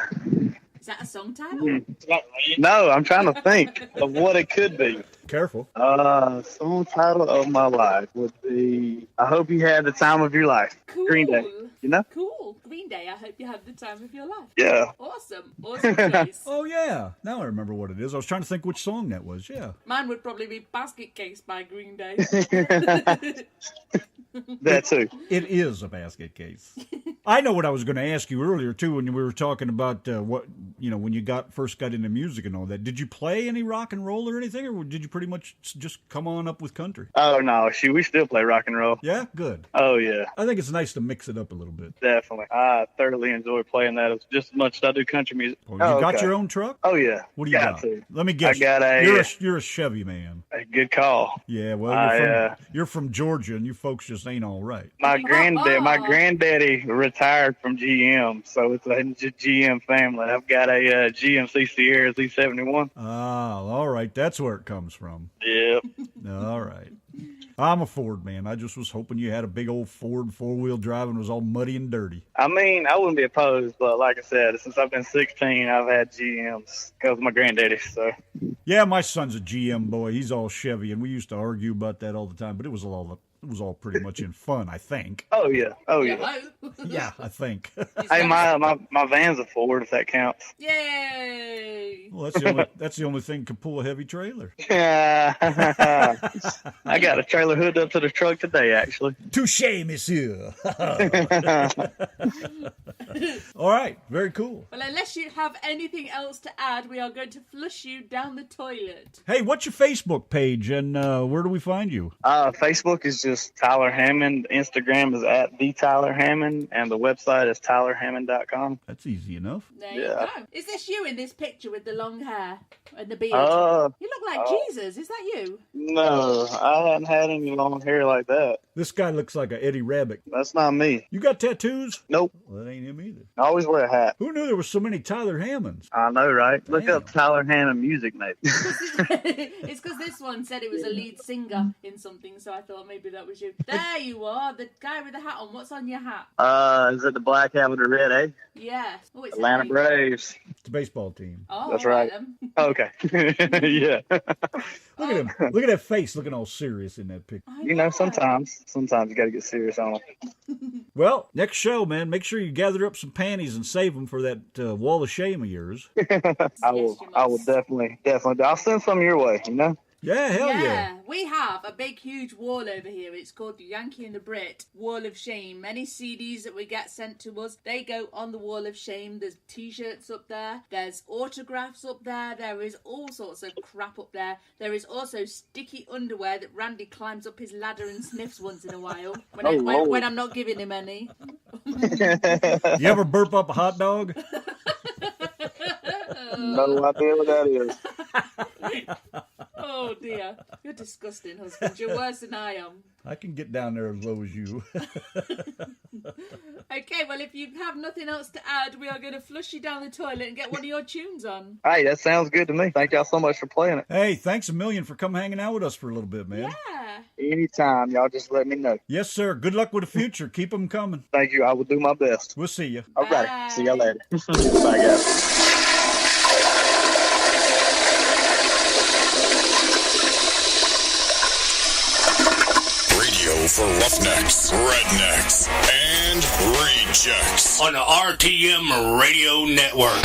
Is that a song title? No, I'm trying to think of what it could be. Careful. Song title of my life would be I Hope You Had the Time of Your Life. Cool. Green Day. Cool. Green Day, I hope you had the time of your life. Yeah. Awesome choice. Oh, yeah. Now I remember what it is. I was trying to think which song that was. Yeah. Mine would probably be Basket Case by Green Day. That too. It is a basket case. I know what I was going to ask you earlier, too, when we were talking about when you first got into music and all that. Did you play any rock and roll or anything, or did you pretty much just come on up with country? Oh, no. We still play rock and roll. Yeah? Good. Oh, yeah. I think it's nice to mix it up a little bit. Definitely. I thoroughly enjoy playing that just as much as I do country music. Oh, you got your own truck? Oh, yeah. What do you got? To. Let me guess. I got you're a Chevy man. A good call. Yeah, well, you're from Georgia, and you folks just ain't all right. My granddaddy retired from GM, so it's a GM family. I've got a GMC Sierra Z71. Ah, all right. That's where it comes from. Yep. All right. I'm a Ford man. I just was hoping you had a big old Ford 4-wheel drive and was all muddy and dirty. I mean, I wouldn't be opposed, but like I said, since I've been 16, I've had GMs because of my granddaddy. So. Yeah, my son's a GM boy. He's all Chevy, and we used to argue about that all the time. But it was all pretty much in fun, I think. Oh yeah. Yeah, I think. Hey, my van's a Ford, if that counts. Yay! Well, that's the only thing can pull a heavy trailer. Yeah. I got a trailer hooked up to the truck today, actually. Touché, monsieur. All right, very cool. Well, unless you have anything else to add, we are going to flush you down the toilet. Hey, what's your Facebook page, and where do we find you? Facebook is just Tyler Hammond. Instagram is @TheTylerHammond, and the website is tylerhammond.com. That's easy enough. There you go. Is this you in this picture with the long hair and the beard? You look like Jesus. Is that you? No, I hadn't had any long hair like that. This guy looks like a Eddie Rabbit. That's not me. You got tattoos? Nope. Well, that ain't him either. I always wear a hat. Who knew there were so many Tyler Hammonds? I know, right? Look up Tyler Hammond music, maybe. It's because this one said it was a lead singer in something, so I thought maybe that was you. There you are, the guy with the hat on. What's on your hat? Is it the black hat with the red A? Yes. Oh, it's Atlanta Braves. It's a baseball team. Oh, that's right. Okay. Yeah. Look at him. Look at that face looking all serious in that picture. Sometimes you got to get serious on them. Well, next show, man, make sure you gather up some panties and save them for that wall of shame of yours. I will definitely. I'll send some your way, Yeah, hell yeah. We have a big, huge wall over here. It's called the Yanki and the Brit Wall of Shame. Many CDs that we get sent to us, they go on the Wall of Shame. There's T-shirts up there. There's autographs up there. There is all sorts of crap up there. There is also sticky underwear that Randy climbs up his ladder and sniffs once in a while when I'm not giving him any. You ever burp up a hot dog? No idea what that is. Oh dear, you're disgusting, husband. You're worse than I am. I can get down there as low as you. Okay, well, if you have nothing else to add, we are going to flush you down the toilet and get one of your tunes on. Hey, that sounds good to me. Thank y'all so much for playing it. Hey, thanks a million for coming hanging out with us for a little bit, man. Yeah. Anytime. Y'all just let me know. Yes, sir. Good luck with the future. Keep them coming. Thank you. I will do my best. We'll see you. All right. See y'all later. Bye, guys. For roughnecks, rednecks, and rejects on the RTM Radio Network.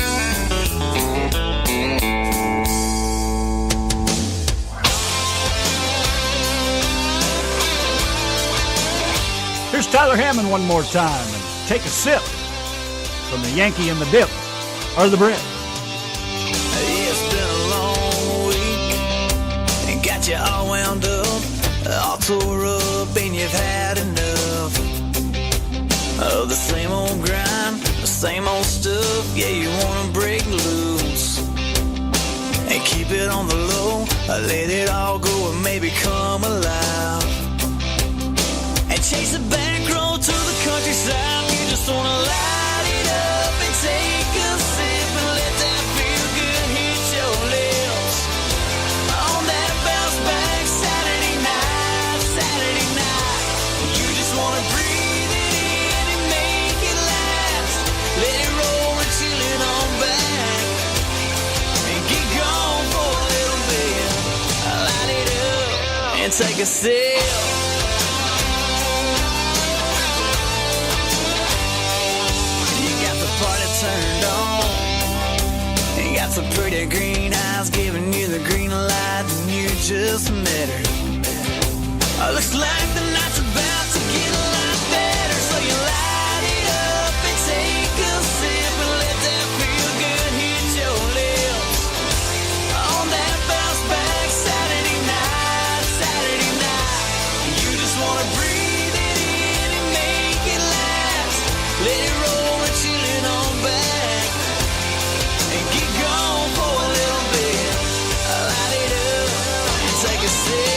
Here's Tyler Hammond one more time, and take a sip from the Yankee and the Dip, or the Brit. It's been a long week and got you all wound up. All tore up and you've had enough of the same old grind, the same old stuff. Yeah, you wanna break loose and keep it on the low. Let it all go and maybe come alive and chase a back road to the countryside. You just wanna light it up and take a sip and let that feel good hit your lips on that bounce back Saturday night. You just wanna breathe it in and make it last. Let it roll and chill it on back and get gone for a little bit. Light it up and take a sip. You got the party turned on. You got some pretty green eyes giving you the green light, and you just met her. Looks like the night's about to get a lot better, so you light it up and take a sip and let that feel good hit your lips on that bounce back Saturday night. You just wanna breathe it in and make it last. Let it roll and chill it on back and get gone for a little bit. Light it up and take a sip.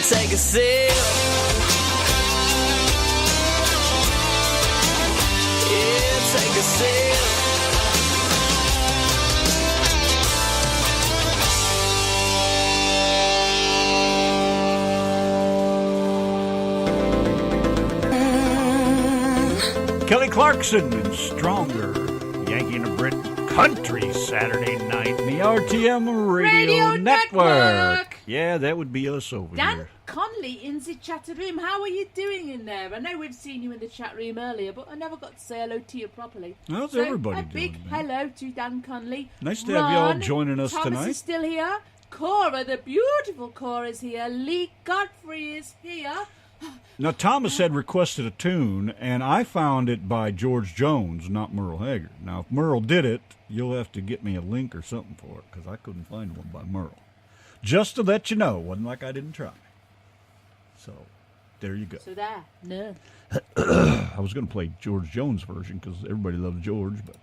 Take a sip. Yeah, take a sip. Kelly Clarkson and Stronger. Yankee and the Brit Country Saturday night in the RTM Radio Network. Yeah, that would be us over Dan here. Conley in the chat room. How are you doing in there? I know we've seen you in the chat room earlier, but I never got to say hello to you properly. How's so everybody a doing? big hello to Dan Conley. Nice to have you all joining us Thomas tonight. is still here. Cora, the beautiful Cora, is here. Lee Godfrey is here. Now, Thomas had requested a tune, and I found it by George Jones, not Merle Haggard. Now, if Merle did it, you'll have to get me a link or something for it, because I couldn't find one by Merle. Just to let you know, wasn't like I didn't try. So, there you go. So there, no. I was going to play George Jones' version, because everybody loves George, but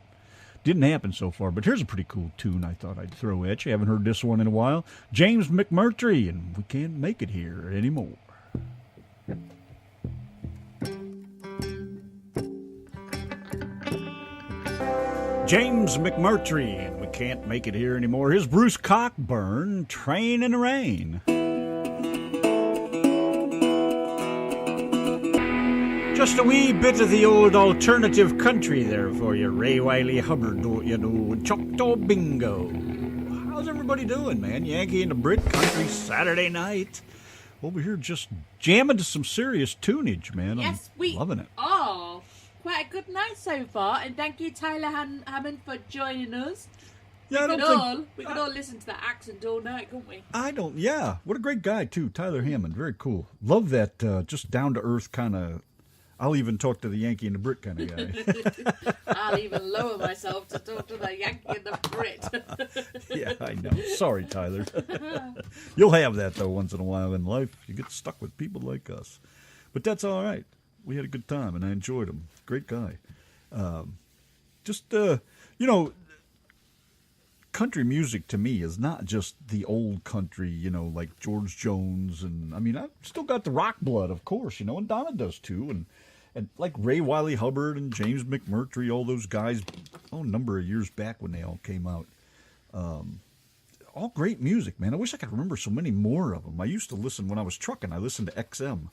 didn't happen so far. But here's a pretty cool tune I thought I'd throw at you. Haven't heard this one in a while. James McMurtry, and We Can't Make It Here Anymore. James McMurtry, and We Can't Make It Here Anymore. Here's Bruce Cockburn, Train in the Rain. Just a wee bit of the old alternative country there for you. Ray Wiley Hubbard, don't you know, Choctaw Bingo. How's everybody doing, man? Yankee and the Brit Country Saturday night. over here just jamming to some serious tunage, man. Yes, I'm loving it. are. Quite a good night so far, and thank you, Tyler Hammond, for joining us. Yeah, We could all listen to that accent all night, couldn't we? Yeah. What a great guy, too. Tyler Hammond. Very cool. Love that just down-to-earth kind of, I'll even talk to the Yankee and the Brit kind of guy. I'll even lower myself to talk to the Yankee and the Brit. Yeah, I know. Sorry, Tyler. You'll have that, though, once in a while in life. You get stuck with people like us. But that's all right. We had a good time, and I enjoyed him. Great guy. Country music to me is not just the old country, like George Jones. And, I mean, I've still got the rock blood, of course, and Donna does, too. And like Ray Wiley Hubbard and James McMurtry, all those guys, a number of years back when they all came out. All great music, man. I wish I could remember so many more of them. I used to listen when I was trucking. I listened to XM.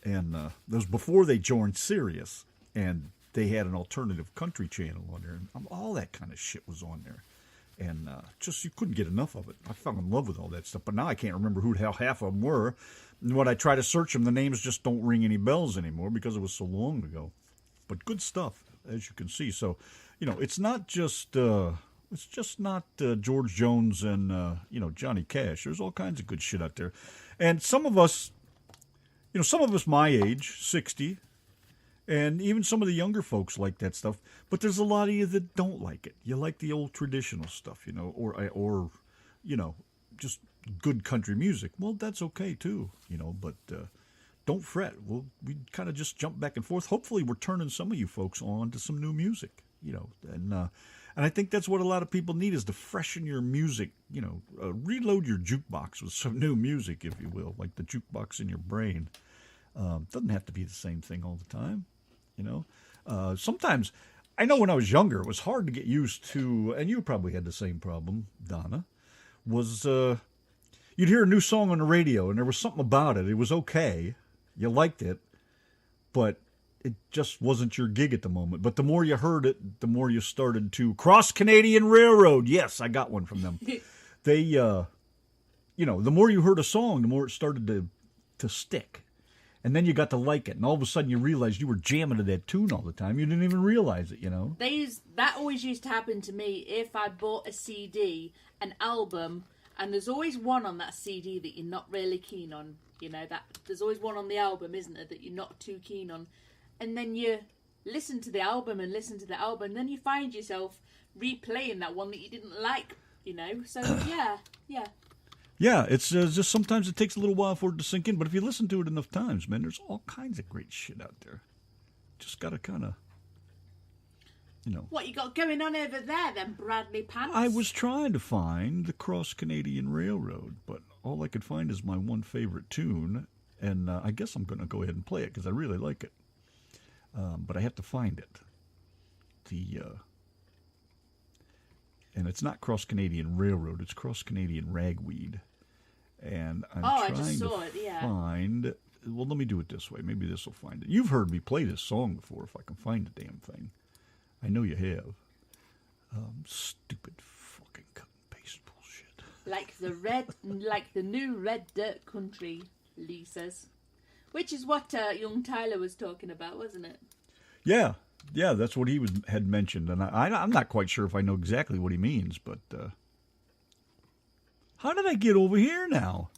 And that was before they joined Sirius. And they had an alternative country channel on there. And all that kind of shit was on there. And just you couldn't get enough of it. I fell in love with all that stuff. But now I can't remember who the hell half of them were. And when I try to search them, the names just don't ring any bells anymore because it was so long ago. But good stuff, as you can see. So, it's not just George Jones and Johnny Cash. There's all kinds of good shit out there. And some of us my age, 60, and even some of the younger folks like that stuff. But there's a lot of you that don't like it. You like the old traditional stuff, or just good country music. Well, that's okay too, but don't fret. We kind of just jump back and forth. Hopefully we're turning some of you folks on to some new music, and I think that's what a lot of people need is to freshen your music, reload your jukebox with some new music, if you will, like the jukebox in your brain. Doesn't have to be the same thing all the time, Sometimes, I know when I was younger, it was hard to get used to, and you probably had the same problem, Donna, was you'd hear a new song on the radio, and there was something about it. It was okay. You liked it, but it just wasn't your gig at the moment. But the more you heard it, the more you started to cross Canadian Railroad. Yes, I got one from them. They, the more you heard a song, the more it started to stick. And then you got to like it. And all of a sudden you realized you were jamming to that tune all the time. You didn't even realize it, That always used to happen to me if I bought a CD, an album, and there's always one on that CD that you're not really keen on. That there's always one on the album, isn't there, that you're not too keen on. And then you listen to the album, and then you find yourself replaying that one that you didn't like, So, yeah. Yeah, it's just sometimes it takes a little while for it to sink in, but if you listen to it enough times, man, there's all kinds of great shit out there. Just got to kind of, What you got going on over there, then, Bradley Pants? I was trying to find the Cross Canadian Railroad, but all I could find is my one favorite tune, and I guess I'm going to go ahead and play it because I really like it. But I have to find it. And it's not Cross Canadian Railroad, it's Cross Canadian Ragweed. And I'm trying to find... Well, let me do it this way. Maybe this will find it. You've heard me play this song before, if I can find the damn thing. I know you have. Stupid fucking cut and paste bullshit. Like the new red dirt country, Lee says. Which is what young Tyler was talking about, wasn't it? Yeah, that's what he had mentioned. And I'm not quite sure if I know exactly what he means, but... How did I get over here now?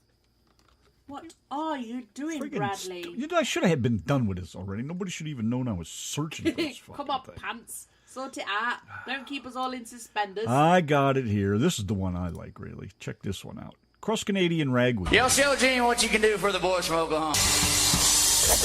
What are you doing, Bradley? I should have been done with this already. Nobody should have even known I was searching for this fucking Come on, thing. Pants. Sort it out. Don't keep us all in suspenders. I got it here. This is the one I like, really. Check this one out. Cross Canadian Ragweed. Yo, show Gene what you can do for the boys from Oklahoma.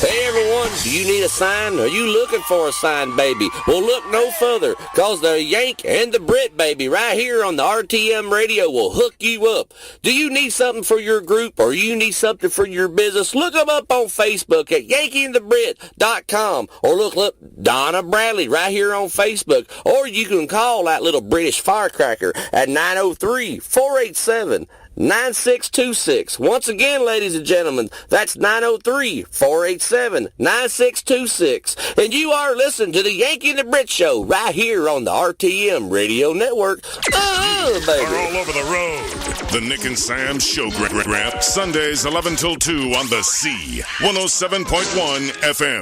Hey everyone, do you need a sign? Are you looking for a sign, baby? Well, look no further, cause the Yank and the Brit, baby, right here on the RTM radio will hook you up. Do you need something for your group or you need something for your business? Look them up on Facebook at yankyandthebrit.com or look up Donna Bradley right here on Facebook, or you can call that little British firecracker at 903-487 937-9626. Once again, ladies and gentlemen, that's 903-487-9626. And you are listening to the Yankee and the Brit Show right here on the RTM Radio Network. Oh, baby. We're all over the road. The Nick and Sam Show Grab. Sundays 11 till 2 on the C. 107.1 FM.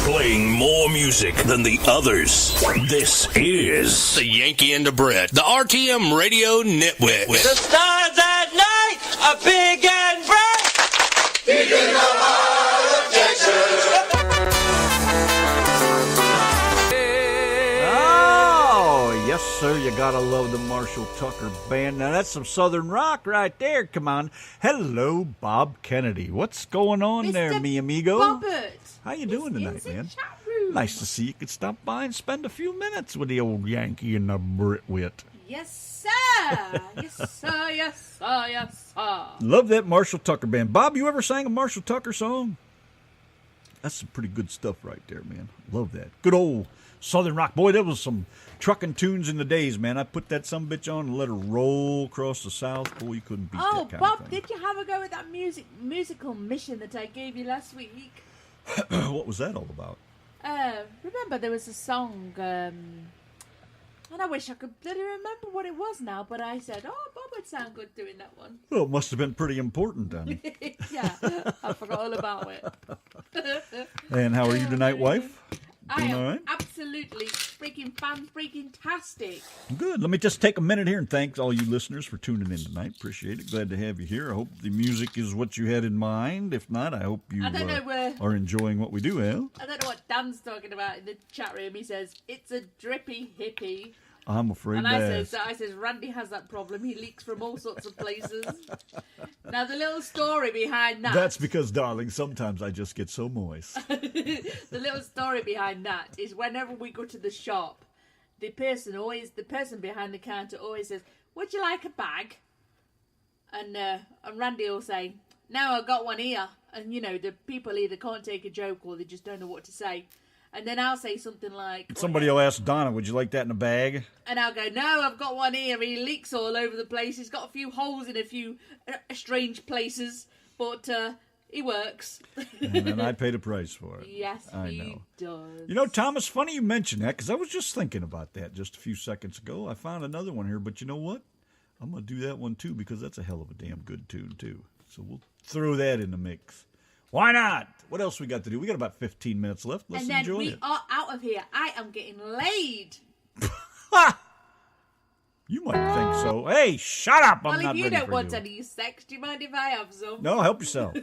Playing more music than the others. This is the Yankee and the Brit, the RTM Radio Network. The stars at night are big and bright. Big in the heart of Texas. Oh, yes, sir. You gotta love the Marshall Tucker Band. Now, that's some Southern rock right there. Come on. Hello, Bob Kennedy. What's going on there, mi amigo? Robert. How you doing tonight, man? Chat room. Nice to see you could stop by and spend a few minutes with the old Yankee and the Brit wit. Yes, sir. Yes, sir. Yes, sir. Yes, sir. Love that Marshall Tucker Band. Bob, you ever sang a Marshall Tucker song? That's some pretty good stuff right there, man. Love that. Good old Southern rock. Boy, there was some trucking tunes in the days, man. I put that sumbitch on and let her roll across the South. Boy, you couldn't beat that kind of Bob, thing. did you have a go at that musical mission that I gave you last week? What was that all about? Remember there was a song, and I wish I could bloody remember what it was now, but I said, oh, Bob would sound good doing that one. Well, it must have been pretty important then. Yeah, I forgot all about it. And how are you tonight, wife? I Doing am all right? absolutely freaking-tastic. Good. Let me just take a minute here and thank all you listeners for tuning in tonight. Appreciate it. Glad to have you here. I hope the music is what you had in mind. If not, I hope you are enjoying what we do, Al. I don't know what Dan's talking about in the chat room. He says, it's a drippy hippie. I'm afraid and I says, Randy has that problem. He leaks from all sorts of places. Now, the little story behind that... That's because, darling, sometimes I just get so moist. The little story behind that is whenever we go to the shop, the person behind the counter always says, would you like a bag? And Randy will say, no, I've got one here. And, the people either can't take a joke or they just don't know what to say. And then I'll say something like... Somebody will ask Donna, would you like that in a bag? And I'll go, no, I've got one here. He leaks all over the place. He's got a few holes in a few strange places. But he works. And then I pay the price for it. Yes, he does. Thomas, funny you mention that, because I was just thinking about that just a few seconds ago. I found another one here, but you know what? I'm going to do that one, too, because that's a hell of a damn good tune, too. So we'll throw that in the mix. Why not? What else we got to do? We got about 15 minutes left. Let's enjoy it. And then we are out of here. I am getting laid. You might think so. Hey, shut up. I'm not Well, if you ready don't for want you. any sex, do you mind if I have some? No, help yourself.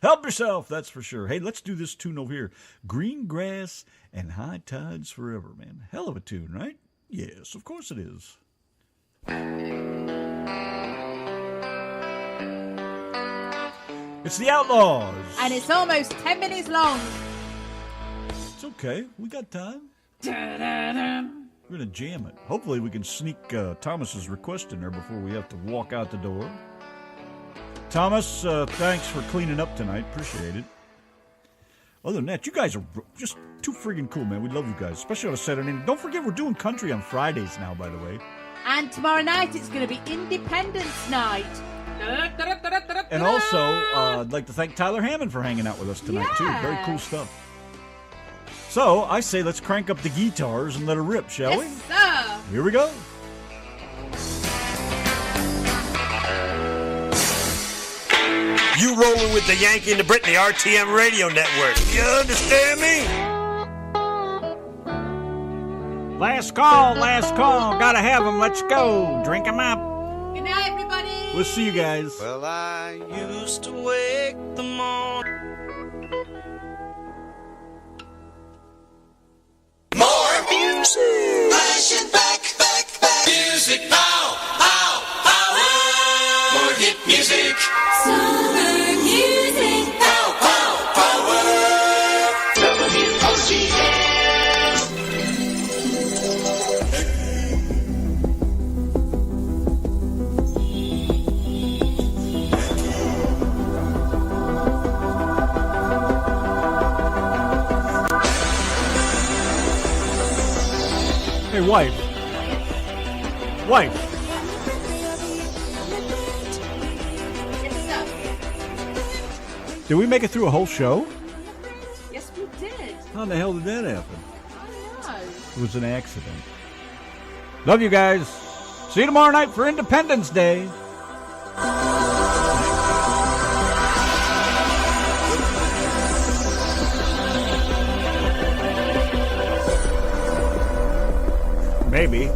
Help yourself, that's for sure. Hey, let's do this tune over here. Green Grass and High Tides Forever, man. Hell of a tune, right? Yes, of course it is. It's the Outlaws. And it's almost 10 minutes long. It's okay. We got time. Da-da-dum. We're going to jam it. Hopefully we can sneak Thomas's request in there before we have to walk out the door. Thomas, thanks for cleaning up tonight. Appreciate it. Other than that, you guys are just too freaking cool, man. We love you guys, especially on a Saturday night. Don't forget, we're doing country on Fridays now, by the way. And tomorrow night, it's going to be Independence Night. And also, I'd like to thank Tyler Hammond for hanging out with us tonight, too. Very cool stuff. So, I say let's crank up the guitars and let her rip, shall we? Yes, sir. Here we go. You rolling with the Yankee and the Brit, the RTM Radio Network. You understand me? Last call. Gotta have them. Let's go. Drink them up. Good night, everybody. We'll see you guys. Well, I used to wake the morning. More music. Flashing back. Music pow. More hit music. Summer music. Power. WOCM. Hey, wife. Wife. Did we make it through a whole show? Yes, we did. How the hell did that happen? I know. It was an accident. Love you guys. See you tomorrow night for Independence Day. Maybe.